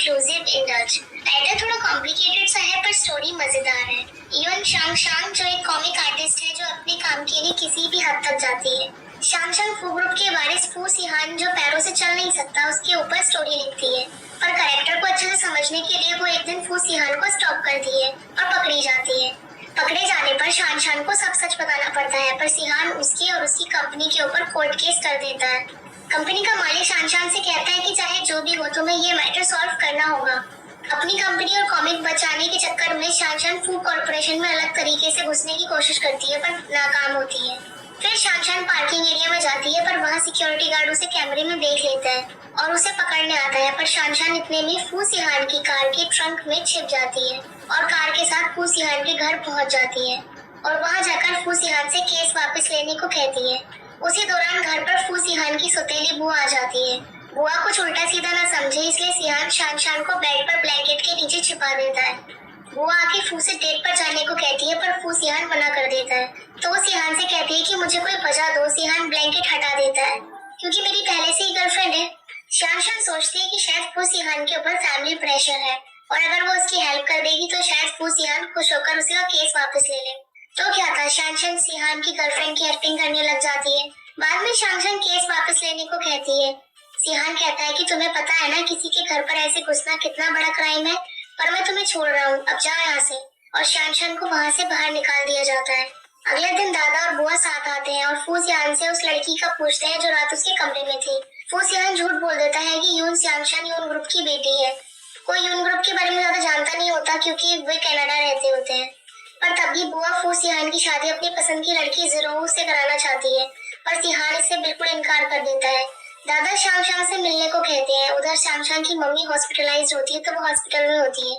inclusive in Dutch। Title थोड़ा complicated सा है पर स्टोरी मजेदार है। युन शांग शांग जो एक कॉमिक आर्टिस्ट है जो अपने काम के लिए किसी भी हद तक जाती है। शांग शांग फू ग्रुप के वारिस फू सिहान जो पैरों से चल नहीं सकता उसके ऊपर स्टोरी लिखती है, पर कैरेक्टर को अच्छे से समझने के लिए वो एक दिन फू सिहान को स्टॉप करती है और पकड़ी जाती है। पकड़े जाने पर शान शान को सब सच बताना पड़ता है, पर सिहान उसकी और उसकी कंपनी के ऊपर कोर्ट केस कर देता है। कंपनी का मालिक शान शान से कहता है कि चाहे जो भी हो तुम्हें ये मैटर सॉल्व करना होगा। अपनी कंपनी और कॉमिक बचाने के चक्कर में शान शान फू कॉर्पोरेशन में अलग तरीके से घुसने की कोशिश करती है पर नाकाम होती है। फिर शान शान पार्किंग एरिया में जाती है पर वहाँ सिक्योरिटी गार्ड उसे कैमरे में देख लेता है और उसे पकड़ने आता है, पर शान शान इतने में फू सिहान की कार के ट्रंक में छिप जाती है और कार के साथ फू सिहान के घर पहुंच जाती है और वहां जाकर फू सिहान से केस वापस लेने को कहती है। उसी दौरान घर पर फू सिहान की सौतेली बुआ आ जाती है। बुआ कुछ उल्टा सीधा ना समझे इसलिए सिहान शान शान को बेड पर ब्लैंकेट के नीचे छिपा देता है। बुआ आके फू से डेट पर जाने को कहती है पर फू सिहान मना कर देता है, तो वो सिहान से कहती है कि मुझे कोई वजह दो। सिहान ब्लैंकेट हटा देता है क्योंकि मेरी पहले से ही गर्लफ्रेंड है। शान शान सोचती है कि शायद फू सिहान के ऊपर फैमिली प्रेशर है और अगर वो उसकी हेल्प कर देगी तो शायद फू सिहान खुश होकर उसका केस वापस ले ले। तो क्या था, शान शान सिहान की गर्लफ्रेंड की एक्टिंग करने लग जाती है। बाद में शान शान केस वापस लेने को कहती है। सिहान कहता है कि तुम्हें पता है ना किसी के घर पर ऐसे घुसना कितना बड़ा क्राइम है, पर मैं तुम्हें छोड़ रहा हूँ, अब जाओ यहाँ से। और शान शान को वहाँ से बाहर निकाल दिया जाता है। अगले दिन दादा और बुआ साथ आते हैं और फू सिहान से उस लड़की का पूछते हैं जो रात उसके कमरे में थी। फू सिहान झूठ बोल देता है कि यून सियांगशान यून ग्रुप की बेटी है। कोई यून ग्रुप के बारे में ज्यादा जानता नहीं होता क्योंकि वे कनाडा रहते होते हैं, पर तब भी बुआ फू सिहान की शादी अपनी पसंद की लड़की ज़िरो से कराना चाहती है, पर सिहान इससे बिल्कुल इनकार कर देता है। दादा शांग शांग से मिलने को कहते हैं। उधर शांग शांग की मम्मी हॉस्पिटलाइज्ड होती है तो वो हॉस्पिटल में होती है।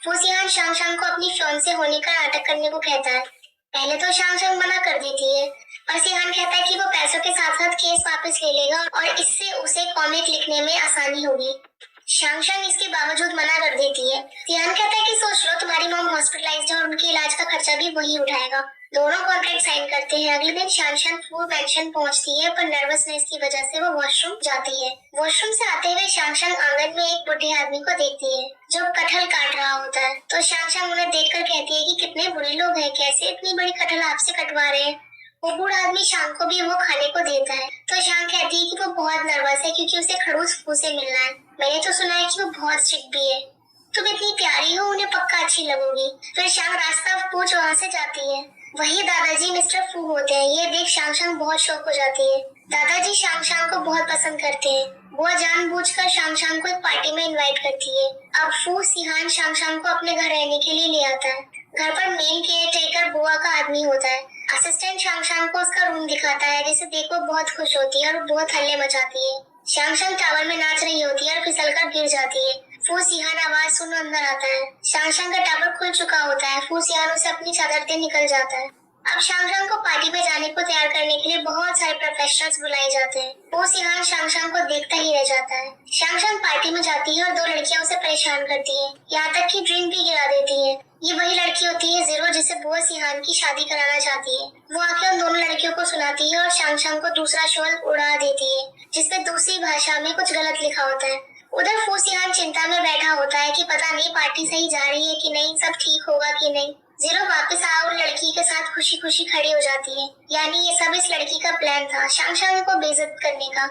फू सिहान शांग शांग को अपनी फियांसे होने का नाटक करने को कहता है। पहले तो शांग शांग मना कर देती है, पर सिहान कहता है कि वो पैसों के साथ साथ केस वापस ले लेगा और इससे उसे कॉमिक लिखने में आसानी होगी। शांग शांग इसके बावजूद मना कर देती है। सिहान कहता है कि सोच लो तुम्हारी मॉम हॉस्पिटलाइज्ड है और उनके इलाज का खर्चा भी वही उठाएगा। दोनों कॉन्ट्रैक्ट साइन करते हैं। अगले दिन शान शान फू मेंशन पहुंचती है पर नर्वसनेस की वजह से वो वॉशरूम जाती है। वॉशरूम से आते हुए शान शान आंगन में एक बुढ़े आदमी को देखती है जो कटहल काट रहा होता है, तो शान शान उन्हें देखकर कहती है कि कितने बुरे लोग हैं, कैसे इतनी बड़ी कटहल आपसे कटवा रहे हैं। वो बूढ़ा आदमी शांग को भी वो खाने को देता है, तो शांग कहती है कि वो बहुत नर्वस है क्योंकि उसे खड़ूस फू से मिलना है। मैंने तो सुना है कि वो बहुत स्ट्रिक्ट भी है। तुम इतनी प्यारी हो, उन्हें पक्का अच्छी लगोगी। फिर शांग रास्ता पूछ वहाँ से जाती है। वही दादाजी मिस्टर फू होते हैं। ये देख शांग शांग बहुत शौक हो जाती है। दादाजी शांग शांग को बहुत पसंद करते हैं। बुआ जानबूझकर शांग शांग को एक पार्टी में इनवाइट करती है। अब फू सिहान शांग शांग को अपने घर रहने के लिए ले आता है। घर पर मेन केयर टेकर बुआ का आदमी होता है। असिस्टेंट शांग शांग को उसका रूम दिखाता है जिसे देख वो बहुत खुश होती है और बहुत हल्ले मचाती है। शांग शांग टावर में नाच रही होती है और फिसलकर गिर जाती है। फू सिहान आवाज सुन अंदर आता है। शांग शांग का टावर खुल चुका होता है। फू सिहान उसे अपनी चादर दे निकल जाता है। अब शांग शांग को पार्टी में जाने को तैयार करने के लिए बहुत सारे प्रोफेशनल्स बुलाए जाते हैं। फू सिहान शांग शांग को देखता ही रह जाता है। शांग शांग पार्टी में जाती है और दो लड़कियां उसे परेशान करती हैं, यहाँ तक कि ड्रिंक भी गिरा देती है। ये वही लड़की होती है ज़ीरो जिसे बुआ सिहान की शादी कराना चाहती है। वो आके उन दोनों लड़कियों को सुनाती है और शांग शांग को दूसरा शॉल उड़ा देती है जिसमें दूसरी भाषा में कुछ गलत लिखा होता है। उधर फू सिहान चिंता में बैठा होता है कि पता नहीं पार्टी सही जा रही है कि नहीं, सब ठीक होगा कि नहीं। ज़ीरो वापस आ उन लड़की के साथ खुशी खुशी खड़ी हो जाती है। यानी ये सब इस लड़की का प्लान था, शांग शांग को बेइज्जत करने का।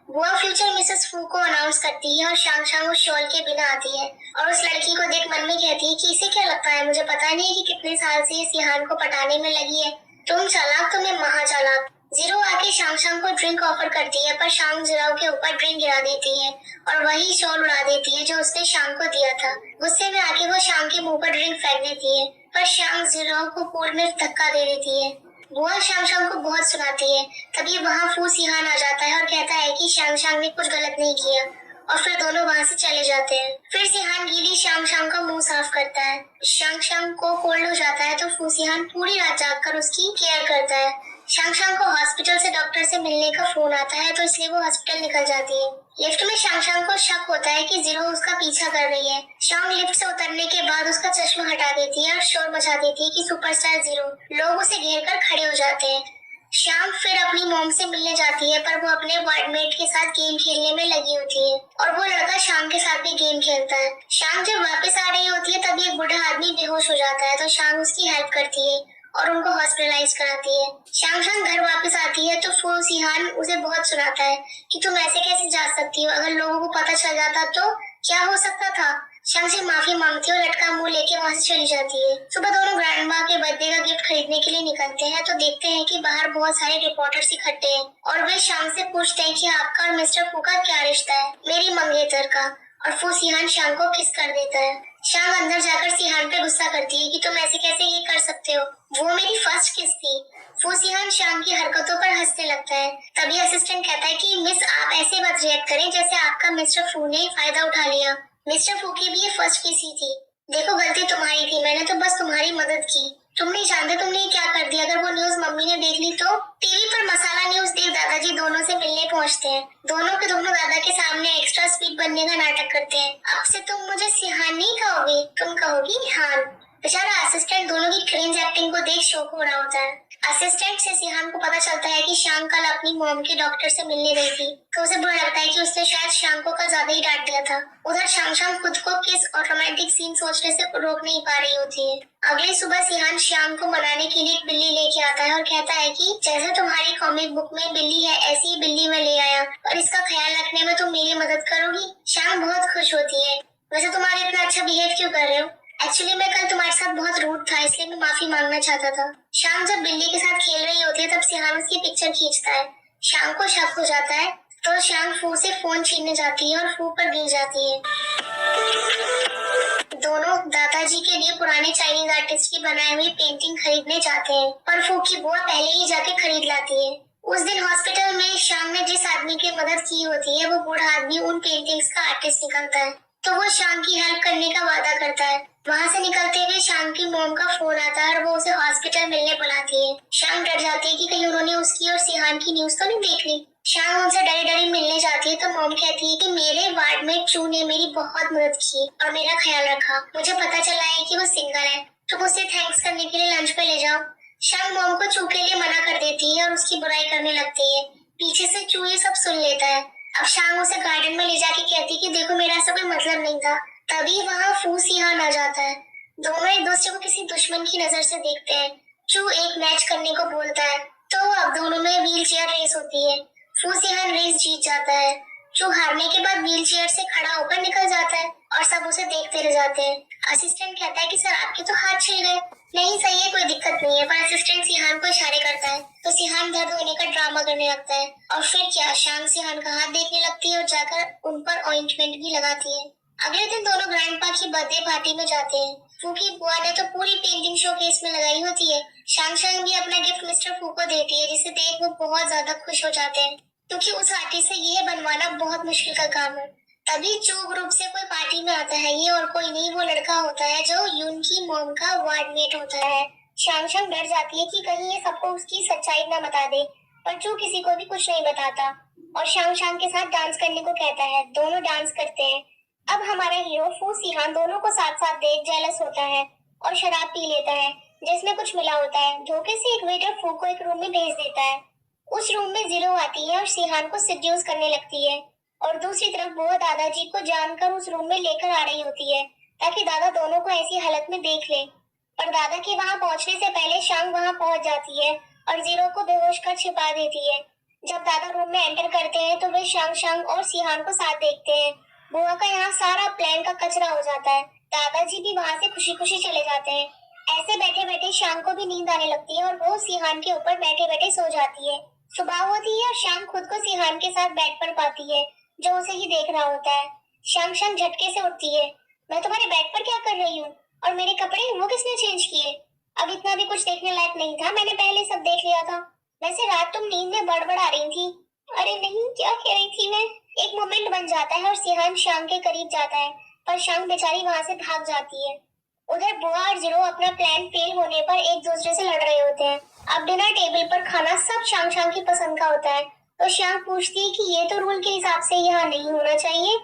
बुआ फ्यूचर मिसेस फू को अनाउंस करती है और शांग शांग उस शॉल के बिना आती है और उस लड़की को देख मन में कहती है कि इसे क्या लगता है, मुझे पता नहीं कि कितने साल से ये सिहान को पटाने में लगी है। तुम चालाक, तुम्हें महा चालाक। ज़ीरो आके शांग शांग को ड्रिंक ऑफर करती है पर शांग ज़ीरो के ऊपर ड्रिंक गिरा देती है और वही शॉल उड़ा देती है जो उसने शांग को दिया था। गुस्से में आके वो शांग के मुंह पर ड्रिंक फेंक देती है पर शांग ज़ीरो को पूल में धक्का दे देती है। बुआ शांग शांग को बहुत सुनाती है। तभी वहाँ फू सिहान आ जाता है और कहता है कि शांग शांग ने कुछ गलत नहीं किया और फिर दोनों वहाँ से चले जाते हैं। फिर सिहान गीली शांग शांग का मुंह साफ करता है। शांग शांग को कोल्ड हो जाता है तो फू सिहान पूरी रात जागकर उसकी केयर करता है। शांग शांग को हॉस्पिटल से डॉक्टर से मिलने का फोन आता है तो इसलिए वो हॉस्पिटल निकल जाती है। लिफ्ट में शांग शांग को शक होता है कि ज़ीरो उसका पीछा कर रही है। शांग लिफ्ट से उतरने के बाद उसका चश्मा हटा देती है और शोर मचा देती है कि सुपरस्टार ज़ीरो। लोग उसे घेर कर खड़े हो जाते हैं। शाम फिर अपनी मॉम से मिलने जाती है, पर वो अपने वार्डमेट के साथ गेम खेलने में लगी होती है और वो लड़का शाम के साथ भी गेम खेलता है। शाम जब वापस आ रही होती है तभी एक बूढ़ा आदमी बेहोश हो जाता है, तो शाम उसकी हेल्प करती है और उनको हॉस्पिटलाइज कराती है। शाम शाम घर वापस आती है तो फू सिहान उसे बहुत सुनाता है कि तुम ऐसे कैसे जा सकती हो, अगर लोगों को पता चल जाता तो क्या हो सकता था। शाम से माफी मांगती है और लटका मुंह लेके वहाँ से चली जाती है। सुबह दोनों ग्रैंडमा के बर्थडे का गिफ्ट खरीदने के लिए निकलते हैं तो देखते हैं कि बाहर बहुत सारे रिपोर्टर्स इकट्ठे हैं और वे शाम से पूछते हैं कि आपका और मिस्टर फू का क्या रिश्ता है। मेरी मंगेतर का। और फू सिहान शाम को किस कर देता है। शाम अंदर जाकर सिहान पे गुस्सा करती है कि तुम ऐसे कैसे ये कर सकते हो, वो मेरी फर्स्ट किस थी। फू सिहान शाम की हरकतों पर हंसने लगता है। तभी असिस्टेंट कहता है कि मिस आप ऐसे मत रिएक्ट करें जैसे आपका मिस्टर फू ने फायदा उठा लिया। मिस्टर फू की भी ये फर्स्ट किस ही थी। देखो गलती तुम्हारी थी, मैंने तो बस तुम्हारी मदद की। तुम नहीं जानते तुमने क्या कर दिया, अगर वो न्यूज मम्मी ने देख ली तो। टीवी पर मसाला न्यूज देख दादाजी दोनों से मिलने पहुंचते हैं। दोनों के दोनों दादा के सामने एक्स्ट्रा स्पीड बनने का नाटक करते हैं। अब से तुम मुझे सिहान नहीं कहोगी, तुम कहोगी हान। बेचारा असिस्टेंट दोनों की क्रिंज एक्टिंग को देख शौक हो रहा होता है। असिस्टेंट से सिहान को पता चलता है कि शाम कल अपनी मॉम के डॉक्टर से मिलने गई थी, तो उसे बुरा लगता है कि उसने शायद शाम को कल ज्यादा ही डांट दिया था। उधर शाम खुद को किस और रोमांटिक सीन सोचने से रोक नहीं पा रही होती है। अगली सुबह सिहान शाम को मनाने के लिए एक बिल्ली लेके आता है और कहता है कि जैसे तुम्हारी कॉमिक बुक में बिल्ली है ऐसी ही बिल्ली मैं ले आया और इसका ख्याल रखने में तुम मेरी मदद करोगी। शाम बहुत खुश होती है। वैसे तुम्हारे इतना अच्छा बिहेव क्यों कर रहे हो? एक्चुअली मैं कल तुम्हारे साथ बहुत रूड था इसलिए मैं माफी मांगना चाहता था। शाम जब बिल्ली के साथ खेल रही होती है तब सिहान उसकी पिक्चर खींचता है। शाम को शक हो जाता है तो शाम फू से फोन छीनने जाती है और फू पर गिर जाती है। दोनों दादाजी के लिए पुराने चाइनीज आर्टिस्ट की बनाई हुई पेंटिंग खरीदने जाते हैं, पर फू की बुआ पहले ही जाके खरीद लाती है। उस दिन हॉस्पिटल में शाम ने जिस आदमी की मदद की होती है वो बूढ़ा आदमी उन पेंटिंग्स का आर्टिस्ट निकलता है, तो वो शाम की हेल्प करने का वादा करता है। वहाँ से निकलते हुए शाम की मॉम का फोन आता है और वो उसे हॉस्पिटल मिलने बुलाती है। शाम डर जाती है कि कहीं उन्होंने उसकी और सिहान की न्यूज तो नहीं देख ली। शाम उनसे डरी डरी मिलने जाती है तो मॉम कहती है कि मेरे वार्डमेट चू ने मेरी बहुत मदद की और मेरा ख्याल रखा। मुझे पता चला है कि वो सिंगल है, तो उसे थैंक्स करने के लिए लंच पे ले जाओ। शाम मॉम को चू के लिए मना कर देती है और उसकी बुराई करने लगती है। पीछे से चू ये सब सुन लेता है। अब शाम उसे गार्डन में ले जाके कहती है कि देखो मेरा ऐसा कोई मतलब नहीं था। तभी वहाँ फू सिहान आ जाता है। दोनों एक दूसरे को किसी दुश्मन की नजर से देखते हैं। चू एक मैच करने को बोलता है तो अब दोनों में व्हील चेयर रेस होती है। फू सिहान रेस जीत जाता है। चू हारने के बाद व्हील चेयर से खड़ा होकर निकल जाता है और सब उसे देखते रह जाते हैं। असिस्टेंट कहता है कि सर आपके तो हाथ छिल गए। नहीं सही है, कोई दिक्कत नहीं है, पर असिस्टेंट सिहान को इशारे करता है तो सिहान दर्द होने का ड्रामा करने लगता है और फिर क्या शाम सिहान का हाथ देखने लगती है और जाकर उन पर ऑइंटमेंट भी लगाती है। अगले दिन दोनों ग्रैंडपा की बर्थडे पार्टी में जाते हैं। फू की बुआ ने तो पूरी पेंटिंग शोकेस में लगाई होती है। शांग भी अपना गिफ्ट मिस्टर फू को देती है जिसे देख वो बहुत ज्यादा खुश हो जाते हैं क्योंकि उस आर्टिस्ट से ये बनवाना बहुत मुश्किल का काम है। तभी चू ग्रुप से कोई पार्टी में आता है। ये और कोई नहीं वो लड़का होता है जो यून की मॉम का वार्डमेट होता है। शांग डर जाती है कि कहीं ये सबको उसकी सच्चाई ना बता दे, पर चू किसी को भी कुछ नहीं बताता और शांग के साथ डांस करने को कहता है। दोनों डांस करते हैं। अब हमारा हीरो फू सिहान दोनों को साथ साथ देख जेलस होता है और शराब पी लेता है जिसमें कुछ मिला होता है। धोखे से एक वेटर फू को एक रूम में भेज देता है। उस रूम में जीरो आती है और सिहान को सिड्यूस करने लगती है और दूसरी तरफ वो दादाजी को जानकर उस रूम में लेकर आ रही होती है ताकि दादा दोनों को ऐसी हालत में देख ले। पर दादा के वहाँ पहुँचने से पहले शांग वहाँ पहुँच जाती है और जीरो को बेहोश कर छिपा देती है। जब दादा रूम में एंटर करते हैं तो वे शांग और सिहान को साथ देखते हैं। बुआ का यहाँ सारा प्लान का कचरा हो जाता है। दादाजी भी वहाँ से खुशी खुशी चले जाते हैं। ऐसे बैठे बैठे शाम को भी नींद आने लगती है और वो सिहान के ऊपर बैठे बैठे सो जाती है। सुबह होती है और शाम खुद को सिहान के साथ बेड पर पाती है जो उसे ही देख रहा होता है। शाम झटके से उठती है। मैं तुम्हारे बेड पर क्या कर रही हूँ और मेरे कपड़े वो किसने चेंज किए? अब इतना भी कुछ देखने लायक नहीं था, मैंने पहले सब देख लिया था। वैसे रात तुम नींद में बड़बड़ा रही थी। अरे नहीं, क्या कह रही थी मैं? एक मोमेंट बन जाता है और सिहान शाम के करीब जाता है पर शाम बेचारी वहाँ से भाग जाती है। उधर बुआ और जीरो अपना प्लान फेल होने पर एक दूसरे से लड़ रहे होते हैं। अब डिनर टेबल पर खाना सब शांग की पसंद का होता है तो शांग पूछती है कि ये तो रूल के हिसाब से यहाँ नहीं होना चाहिए।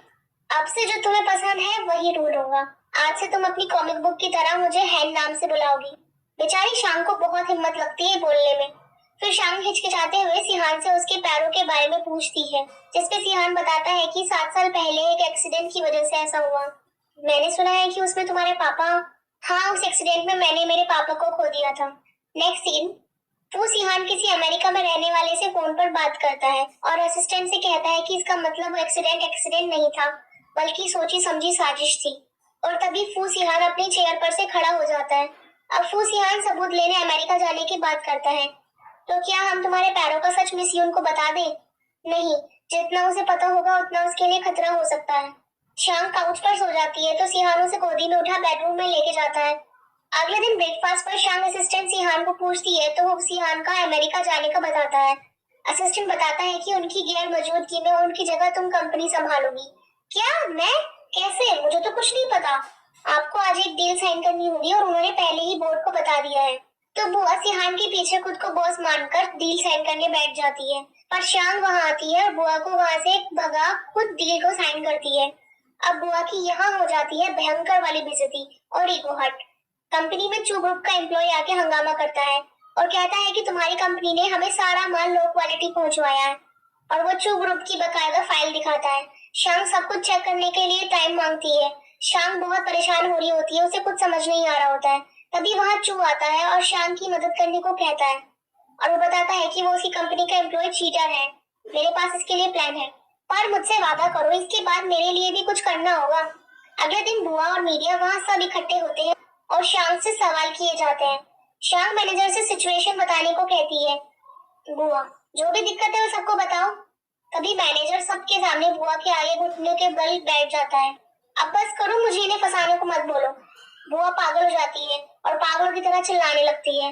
अब से जो तुम्हें पसंद है वही रूल होगा। आज से तुम अपनी कॉमिक बुक की तरह मुझे हैन नाम से बुलाओगी। बेचारी शांग को बहुत हिम्मत लगती है बोलने में। फिर शाम हिचकिचाते हुए सिहान से उसके पैरों के बारे में पूछती है, जिसपे सिहान बताता है कि 7 साल पहले एक एक्सीडेंट की वजह से ऐसा हुआ। मैंने सुना है कि उसमें तुम्हारे पापा। हाँ, उस एक्सीडेंट में मैंने मेरे पापा को खो दिया था। नेक्स्ट सीन, वो सिहान किसी अमेरिका में रहने वाले से फोन पर बात करता है और असिस्टेंट से कहता है कि इसका मतलब वो एक्सीडेंट नहीं था, बल्कि सोची समझी साजिश थी। और तभी फू सिहान अपनी चेयर पर से खड़ा हो जाता है। अब फू सिहान सबूत लेने अमेरिका जाने की बात करता है। तो क्या हम तुम्हारे पैरों का सच मिस यून को बता दें? नहीं, जितना उसे पता होगा उतना उसके लिए खतरा हो सकता है। शाम काउच पर सो जाती है तो सिहान उसे गोदी में उठा बेडरूम में लेके जाता है। अगले दिन ब्रेकफास्ट पर शाम असिस्टेंट सिहान को पूछती है तो वो सिहान का अमेरिका जाने का बताता है। असिस्टेंट बताता है कि उनकी गैर मौजूदगी में उनकी जगह तुम कंपनी संभालोगी। क्या? मैं? कैसे? मुझे तो कुछ नहीं पता। आपको आज एक डील साइन करनी होगी और उन्होंने पहले ही बोर्ड को बता दिया है। तो बुआ सिहान के पीछे खुद को बॉस मानकर डील साइन करने बैठ जाती है, पर शाम वहाँ आती है और बुआ को वहाँ से भगा खुद डील को साइन करती है। अब बुआ की यहाँ हो जाती है भयंकर वाली बेइज्जती और ईगो हर्ट। कंपनी में चू ग्रुप का एम्प्लॉय आके हंगामा करता है और कहता है कि तुम्हारी कंपनी ने हमें सारा माल लो क्वालिटी पहुंचवाया है, और वो चू ग्रुप की बकायदा फाइल दिखाता है। शांग सब कुछ चेक करने के लिए टाइम मांगती है। शांग बहुत परेशान हो रही होती है, उसे कुछ समझ नहीं आ रहा होता है। तभी वहाँ चू आता है और शांग की मदद करने को कहता है और वो बताता है कि वो उसी कंपनी का एम्प्लॉय चीटर है। मेरे पास इसके लिए प्लान है, पर मुझसे वादा करो इसके बाद मेरे लिए भी कुछ करना होगा। अगले दिन बुआ और मीडिया वहाँ सब इकट्ठे होते हैं और शांग से सवाल किए जाते हैं। शांग मैनेजर से सिचुएशन बताने को कहती है। बुआ, जो भी दिक्कत है वो सबको बताओ। तभी मैनेजर सबके सामने बुआ के आगे घुटने के बल बैठ जाता है। अब बस करो, मुझे इन्हें फंसाने को मत बोलो। बुआ पागल हो जाती है और पागल की तरह चिल्लाने लगती है।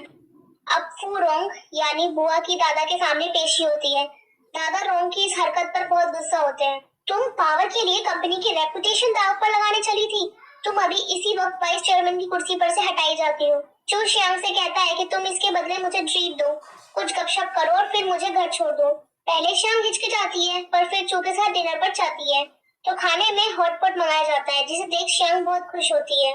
अब फू रोंग यानी बुआ की दादा के सामने पेशी होती है। दादा रोंग की इस हरकत पर बहुत गुस्सा होते हैं। तुम पावर के लिए कंपनी की रेपुटेशन दांव पर लगाने चली थी, तुम अभी इसी वक्त वाइस चेयरमैन की कुर्सी पर से हटाई जाती हो। चू श्यांग से कहता है कि तुम इसके बदले मुझे ट्रीट दो, कुछ गपशप करो और फिर मुझे घर छोड़ दो। पहले श्यांग हिचकिचाती है पर फिर चू के साथ डिनर पर जाती है तो खाने में हॉटपॉट मंगाया जाता है, जिसे देख श्यांग बहुत खुश होती है।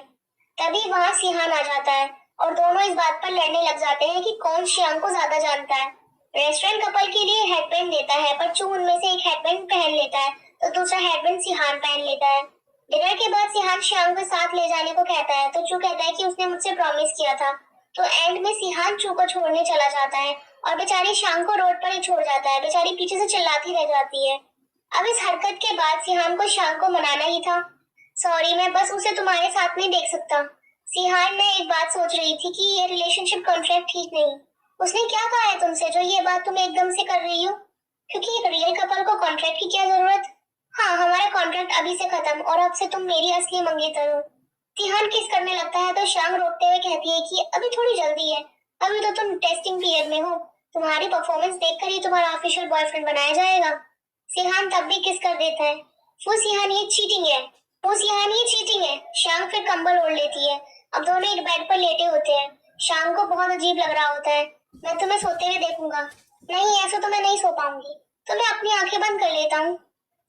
तभी वहाँ सिहान आ जाता है और दोनों इस बात पर लड़ने लग जाते हैं कि कौन श्यांग को ज्यादा जानता है। रेस्टोरेंट कपल के लिए हेडबैंड देता है पर चू उनमें से एक हेडबैंड पहन लेता है तो दूसरा हेडबैंड सिहान पहन लेता है। डिनर के बाद सिहान श्यांग को साथ ले जाने को कहता है तो चू कहता है कि उसने मुझसे प्रॉमिस किया था। तो एंड में सिहान चू को छोड़ने चला जाता है और बेचारी श्यांग को रोड पर ही छोड़ जाता है। बेचारी पीछे से चिल्लाती रह जाती है। अब इस हरकत के बाद सिहान को श्यांग को मनाना ही था। सॉरी, मैं बस उसे तुम्हारे साथ नहीं देख सकता। सिहान ने एक बात सोच रही थी कि ये रिलेशनशिप कॉन्ट्रैक्ट ठीक नहीं। उसने क्या कहा है तुमसे जो ये बात तुम एकदम से कर रही हो? क्योंकि एक रियल कपल को कॉन्ट्रैक्ट की क्या जरूरत? हाँ, हमारा कॉन्ट्रैक्ट अभी से खत्म और अब से तुम मेरी असली मंगेतर हो। सिहान किस करने लगता है तो शांग रोकते हुए कहती है कि अभी थोड़ी जल्दी है, अभी तो तुम टेस्टिंग पीरियड में हो, तुम्हारी परफॉर्मेंस देखकर ही तुम्हारा ऑफिशियल बॉयफ्रेंड बनाया जाएगा। सिहान तब भी किस कर देता है। वो सिहान ये चीटिंग है, वो सिहान ये चीटिंग है। शांग फिर कंबल ओढ़ लेती है। अब दोनों एक बेड पर लेटे होते हैं। शांग को बहुत अजीब लग रहा होता है। मैं तुम्हें सोते हुए देखूंगा। नहीं, ऐसा तो मैं नहीं सो पाऊंगी, तो मैं अपनी आंखें बंद कर लेता हूँ।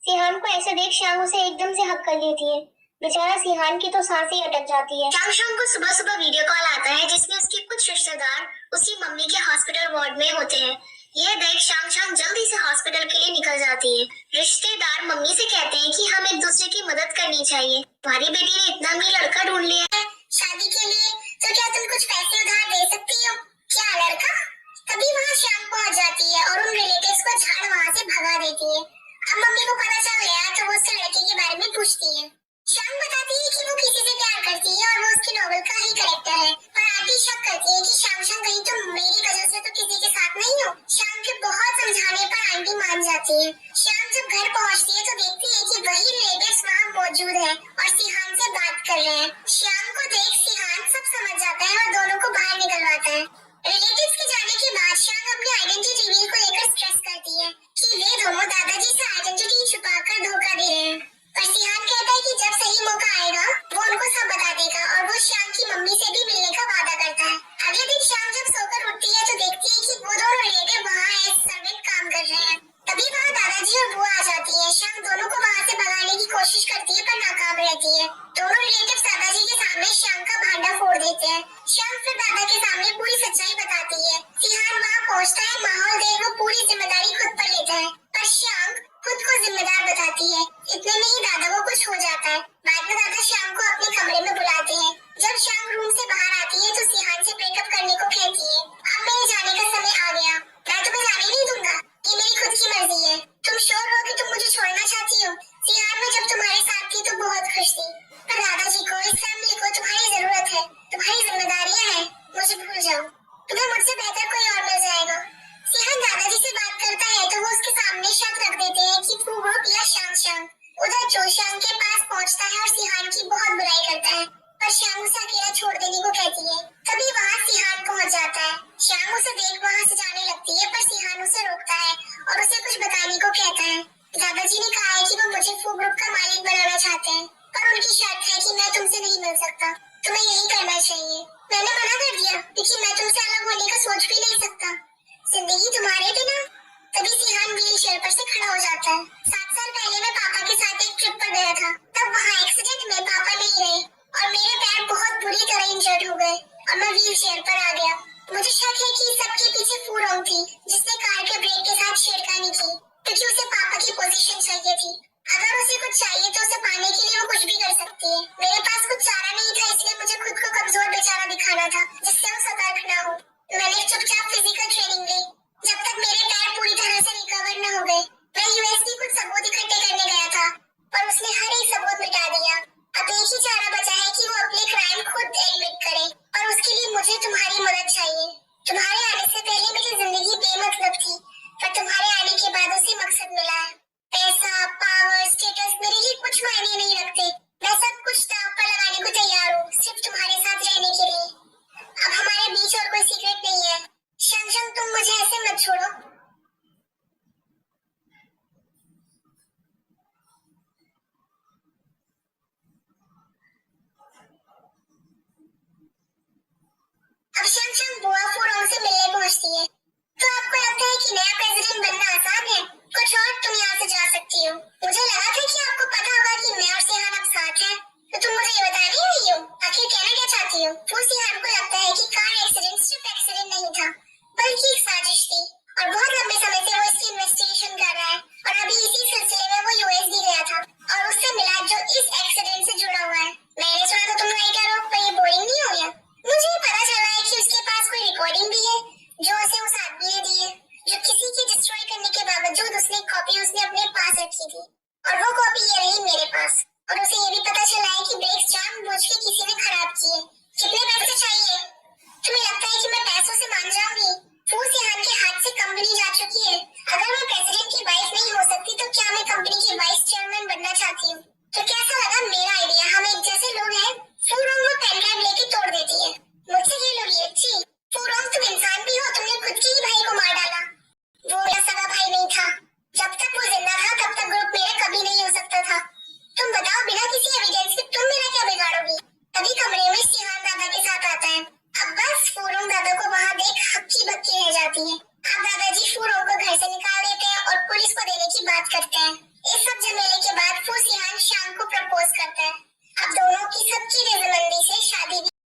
सिहान को ऐसे देख शांग उसे एकदम से हक कर लेती है। बेचारा सिहान की तो सांसें ही अटक जाती है। शांग को सुबह सुबह वीडियो कॉल आता है जिसमें उसके कुछ रिश्तेदार उसकी मम्मी के हॉस्पिटल वार्ड में होते हैं। यह देख शांग जल्दी से हॉस्पिटल के लिए निकल जाती है। रिश्तेदार मम्मी से कहते हैं कि हम एक दूसरे की मदद करनी चाहिए। तुम्हारी बेटी ने इतना भी लड़का ढूंढ लिया है शादी के लिए, तो क्या तुम कुछ पैसे उधार दे सकती हो? क्या लड़का? तभी वहाँ शाम पहुँच जाती है और उन रिलेटिव्स को झाड़ वहाँ से भगा देती है। अब मम्मी को पता चल गया तो वो उससे लड़के के बारे में पूछती है। शाम बताती है कि वो किसी से प्यार करती है और वो उसकी नॉवेल का ही कैरेक्टर है, पर आंटी शक करती है कि शाम कहीं तुम मेरी वजह से तो किसी के साथ नहीं हो। शाम के बहुत समझाने पर आंटी मान जाती है। शाम जब घर पहुंचती है तो देखती है कि वही रिलेटिव्स वहाँ मौजूद है और सिहान से बात कर रहे हैं। शाम को देख सिहान सब समझ जाता है और दोनों को बाहर निकलवाता है। रिलेटिव्स के जाने के बाद शाम अपनी आइडेंटिटी रिवील को लेकर स्ट्रेस करती है कि वे दोनों दादाजी से आइडेंटिटी छुपाकर धोखा दे रहे हैं। पर सिहान कहता है कि जब सही मौका आएगा वो उनको सब बता देगा और वो शाम की मम्मी से भी मिलने का वादा करता है। अगले दिन शाम जब सोकर उठती है तो देखती है कि वो दोनों रिलेटिव वहाँ एज सर्वेंट काम कर रहे हैं। तभी वहाँ दादाजी जाती है। इतने में ही दादा को कुछ हो जाता है। बाद में दादा श्याम को अपने कमरे में बुलाते हैं। जब श्याम रूम से बाहर आती है तो सिहान से ब्रेकअप करने को कहती है। अब मेरे जाने का समय आ गया, मैं तुम्हें जाने नहीं दूंगा, ये मेरी खुद की मर्जी है। तुम श्योर हो कि तुम मुझे छोड़ना चाहती हो? सिहान, मैं जब तुम्हारे साथ थी तो बहुत खुश थी, पर दादाजी को, इस फैमिली को तुम्हारी जरूरत है, तुम्हारी जिम्मेदारियां हैं, मुझे भूल जाओ, तुम्हें मुझसे बेहतर कोई और मिल जाएगा। सिहान दादाजी से बात करता है तो वो उसके सामने शक रख देते हैं कि फू ग्रुप या शांग शांग। उधर जो श्याम के पास पहुंचता है और सिहान की बहुत बुराई करता है, पर श्याम उसे अकेला छोड़ देने को कहती है। तभी वहाँ सिहान पहुंच जाता है। श्याम उसे देख वहाँ से जाने लगती है, पर सिहान उसे रोकता है और उसे कुछ बताने को कहता है। दादाजी ने कहा है कि वो मुझे फू ग्रुप का मालिक बनाना चाहते हैं, पर उनकी शर्त है कि मैं तुमसे नहीं मिल सकता, तुम्हें यही करना चाहिए। मैंने मना कर दिया क्योंकि मैं तुमसे अलग होने का सोच भी नहीं सकता, जिंदगी तुम्हारे बिना। तभी सिहान व्हील चेयर पर से खड़ा हो जाता है। 7 साल पहले मैं पापा के साथ एक ट्रिप पर गया था, तब वहाँ एक्सीडेंट में पापा नहीं रहे और मेरे पैर बहुत बुरी तरह इंजर्ड हो गए और मैं व्हील चेयर पर आ गया। मुझे शक है कि सबके पीछे फू रॉन्ग थी, जिसने कार के ब्रेक के साथ छेड़खानी की, क्योंकि उसे पापा की पोजीशन चाहिए थी। अगर उसे कुछ चाहिए तो उसे पाने के लिए वो कुछ भी कर सकती है। मेरे पास कुछ चारा नहीं था, इसलिए मुझे खुद को कमजोर बेचारा दिखाना था, जिससे वो सतर्क न हो। मैंने चुपचाप फिजिकल ट्रेनिंग ली जब तक मेरे पैर पूरी तरह से रिकवर न हो गए। मैं यूएस की कुछ सबूत इकट्ठे करने गया था, पर उसने हर एक सबूत मिटा दिया। अब एक ही चारा बचा है कि वो अपने क्राइम खुद एडमिट करे, और उसके लिए मुझे तुम्हारी मदद चाहिए। तुम्हारे आने से पहले मेरी जिंदगी बेमतलब थी, पर तुम्हारे आने के बाद उसे मकसद मिला है। पैसा, पावर, स्टेटस मेरे लिए कुछ मायने नहीं रखते। मैं सब कुछ दांव पर लगाने को तैयार हूँ, सिर्फ तुम्हारे साथ रहने के लिए। अब हमारे बीच और कोई सीक्रेट नहीं है। शंग शंग, तुम मुझे ऐसे मत छोड़ो। अब शंग शंग बुआ फूरों से मिलने पहुंचती है। तो आपको लगता है कि नया प्रेसिडेंट बनना आसान है? कुछ और, तुम यहाँ से जा सकती हो। मुझे लगा था कि आपको पता होगा कि मैं और सिहान अब साथ हैं, तो तुम मुझे ये बताने आई हो? आखिर कहना क्या चाहती हो? वो सिहान को लगता है कि कार एक्सीडेंट सिर्फ एक्सीडेंट नहीं था, बल्कि एक साजिश थी, और बहुत लंबे समय से वो इसकी इन्वेस्टिगेशन कर रहा है। और अभी इसी सिलसिले में वो यूएस भी गया था और उससे मिला जो इस एक्सीडेंट से जुड़ा हुआ है। मैंने सुना था तुम राइटर हो, पर ये बोरिंग नहीं हो गया? मुझे पता चला है कि उसके पास कोई रिकॉर्डिंग भी है जो उसे उस आदमी ने दी है, जो किसी के डिस्ट्रॉय करने के बावजूद उसने कॉपी उसने अपने पास रखी थी, और वो कॉपी ये रही मेरे पास। और उसे ये भी पता चला है कि ब्रेक्स जानबूझ के किसी ने खराब किए,